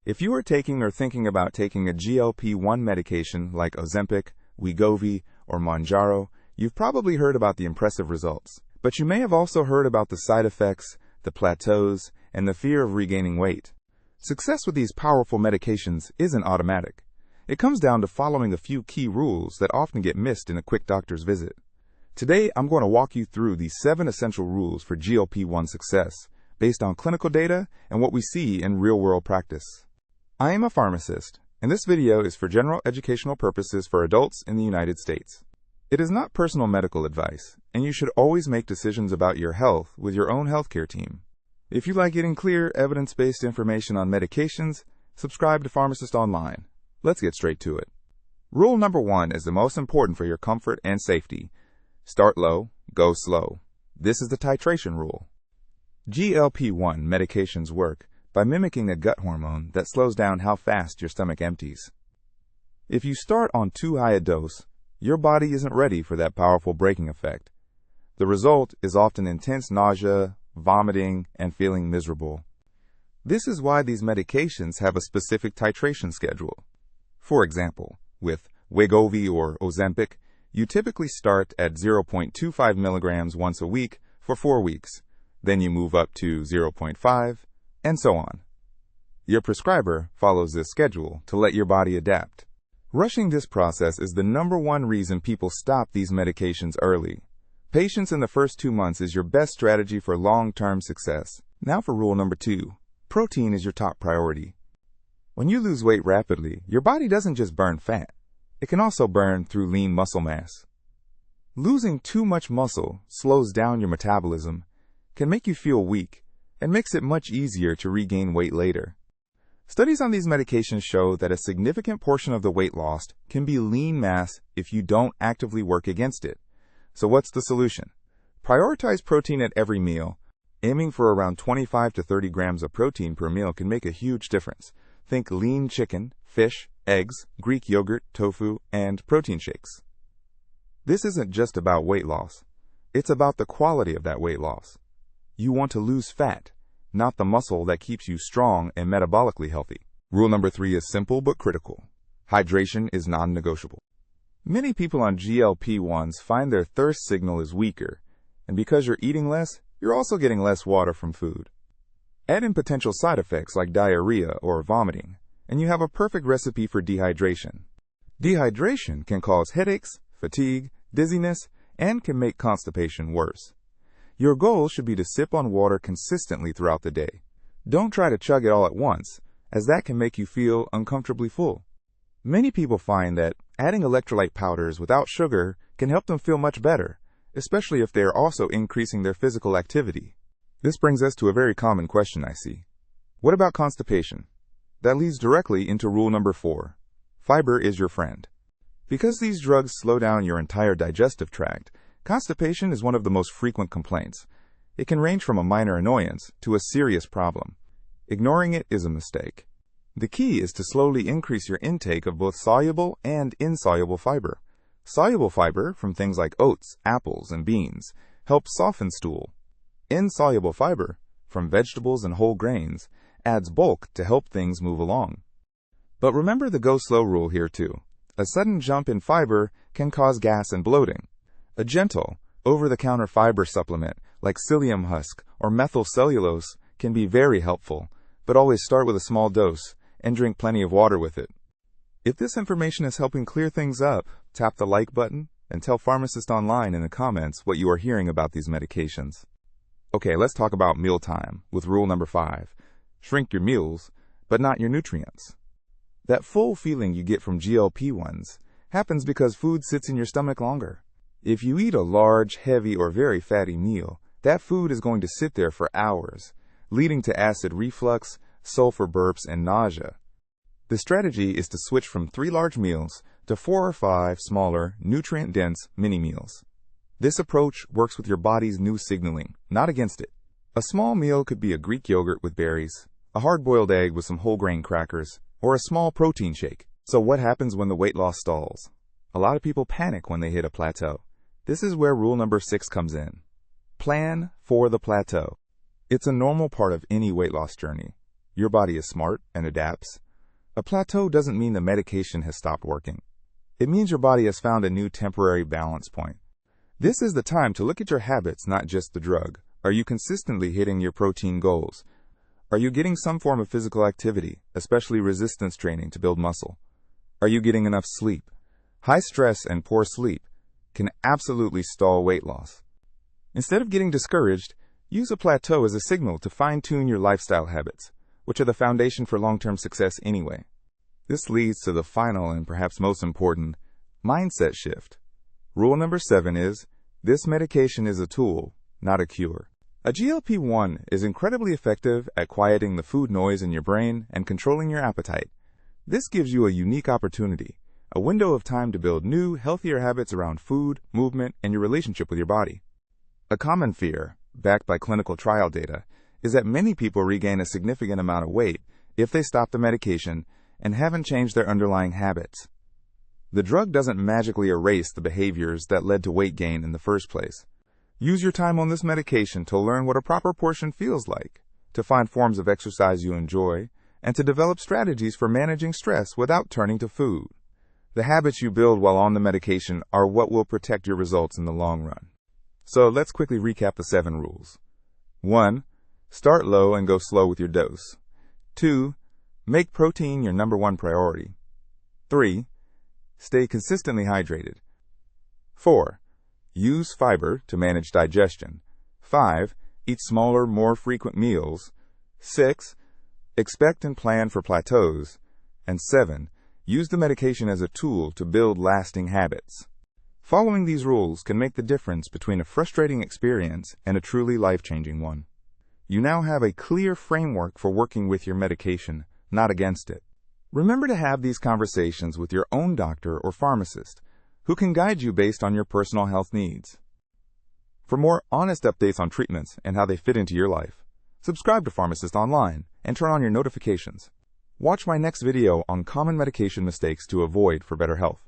If you are taking or thinking about taking a GLP-1 medication like Ozempic, Wegovy, or Mounjaro, you've probably heard about the impressive results. But you may have also heard about the side effects, the plateaus, and the fear of regaining weight. Success with these powerful medications isn't automatic. It comes down to following a few key rules that often get missed in a quick doctor's visit. Today, I'm going to walk you through these 7 essential rules for GLP-1 success, based on clinical data and what we see in real-world practice. I am a pharmacist, and this video is for general educational purposes for adults in the United States. It is not personal medical advice, and you should always make decisions about your health with your own healthcare team. If you like getting clear, evidence-based information on medications, subscribe to Pharmacist online. Let's get straight to it. Rule number 1 is the most important for your comfort and safety. Start low, go slow. This is the titration rule. GLP-1 medications work by mimicking a gut hormone that slows down how fast your stomach empties. If you start on too high a dose, your body isn't ready for that powerful braking effect. The result is often intense nausea, vomiting, and feeling miserable. This is why these medications have a specific titration schedule. For example, with Wegovy or Ozempic, you typically start at 0.25 milligrams once a week for 4 weeks. Then you move up to 0.5, and so on. Your prescriber follows this schedule to let your body adapt. Rushing this process is the #1 reason people stop these medications early. Patience in the first 2 months is your best strategy for long-term success. Now for rule number 2. Protein is your top priority. When you lose weight rapidly, your body doesn't just burn fat. It can also burn through lean muscle mass. Losing too much muscle slows down your metabolism, can make you feel weak, and makes it much easier to regain weight later. Studies on these medications show that a significant portion of the weight lost can be lean mass if you don't actively work against it. So what's the solution? Prioritize protein at every meal. Aiming for around 25 to 30 grams of protein per meal can make a huge difference. Think lean chicken, fish, eggs, Greek yogurt, tofu, and protein shakes. This isn't just about weight loss. It's about the quality of that weight loss. You want to lose fat, not the muscle that keeps you strong and metabolically healthy. Rule number 3 is simple but critical. Hydration is non-negotiable. Many people on GLP-1s find their thirst signal is weaker, and because you're eating less, you're also getting less water from food. Add in potential side effects like diarrhea or vomiting, and you have a perfect recipe for dehydration. Dehydration can cause headaches, fatigue, dizziness, and can make constipation worse. Your goal should be to sip on water consistently throughout the day. Don't try to chug it all at once, as that can make you feel uncomfortably full. Many people find that adding electrolyte powders without sugar can help them feel much better, especially if they are also increasing their physical activity. This brings us to a very common question I see. What about constipation? That leads directly into rule number 4. Fiber is your friend. Because these drugs slow down your entire digestive tract, constipation is one of the most frequent complaints. It can range from a minor annoyance to a serious problem. Ignoring it is a mistake. The key is to slowly increase your intake of both soluble and insoluble fiber. Soluble fiber, from things like oats, apples, and beans, helps soften stool. Insoluble fiber, from vegetables and whole grains, adds bulk to help things move along. But remember the go slow rule here too. A sudden jump in fiber can cause gas and bloating. A gentle, over-the-counter fiber supplement like psyllium husk or methylcellulose can be very helpful, but always start with a small dose and drink plenty of water with it. If this information is helping clear things up, tap the like button and tell Pharmacist online in the comments what you are hearing about these medications. Okay, let's talk about mealtime with rule number 5. Shrink your meals, but not your nutrients. That full feeling you get from GLP-1s happens because food sits in your stomach longer. If you eat a large, heavy, or very fatty meal, that food is going to sit there for hours, leading to acid reflux, sulfur burps, and nausea. The strategy is to switch from 3 large meals to 4 or 5 smaller, nutrient-dense mini meals. This approach works with your body's new signaling, not against it. A small meal could be a Greek yogurt with berries, a hard-boiled egg with some whole grain crackers, or a small protein shake. So what happens when the weight loss stalls? A lot of people panic when they hit a plateau. This is where rule number 6 comes in. Plan for the plateau. It's a normal part of any weight loss journey. Your body is smart and adapts. A plateau doesn't mean the medication has stopped working. It means your body has found a new temporary balance point. This is the time to look at your habits, not just the drug. Are you consistently hitting your protein goals? Are you getting some form of physical activity, especially resistance training to build muscle? Are you getting enough sleep? High stress and poor sleep can absolutely stall weight loss. Instead of getting discouraged, use a plateau as a signal to fine-tune your lifestyle habits, which are the foundation for long-term success anyway. This leads to the final and perhaps most important mindset shift. Rule number 7 is, this medication is a tool, not a cure. A GLP-1 is incredibly effective at quieting the food noise in your brain and controlling your appetite. This gives you a unique opportunity, a window of time to build new, healthier habits around food, movement, and your relationship with your body. A common fear, backed by clinical trial data, is that many people regain a significant amount of weight if they stop the medication and haven't changed their underlying habits. The drug doesn't magically erase the behaviors that led to weight gain in the first place. Use your time on this medication to learn what a proper portion feels like, to find forms of exercise you enjoy, and to develop strategies for managing stress without turning to food. The habits you build while on the medication are what will protect your results in the long run. So let's quickly recap the 7 rules. 1. Start low and go slow with your dose. 2. Make protein your number 1 priority. 3. Stay consistently hydrated. 4. Use fiber to manage digestion. 5. Eat smaller, more frequent meals. 6. Expect and plan for plateaus. And 7. Use the medication as a tool to build lasting habits. Following these rules can make the difference between a frustrating experience and a truly life-changing one. You now have a clear framework for working with your medication, not against it. Remember to have these conversations with your own doctor or pharmacist, who can guide you based on your personal health needs. For more honest updates on treatments and how they fit into your life, subscribe to Pharmacist online and turn on your notifications. Watch my next video on common medication mistakes to avoid for better health.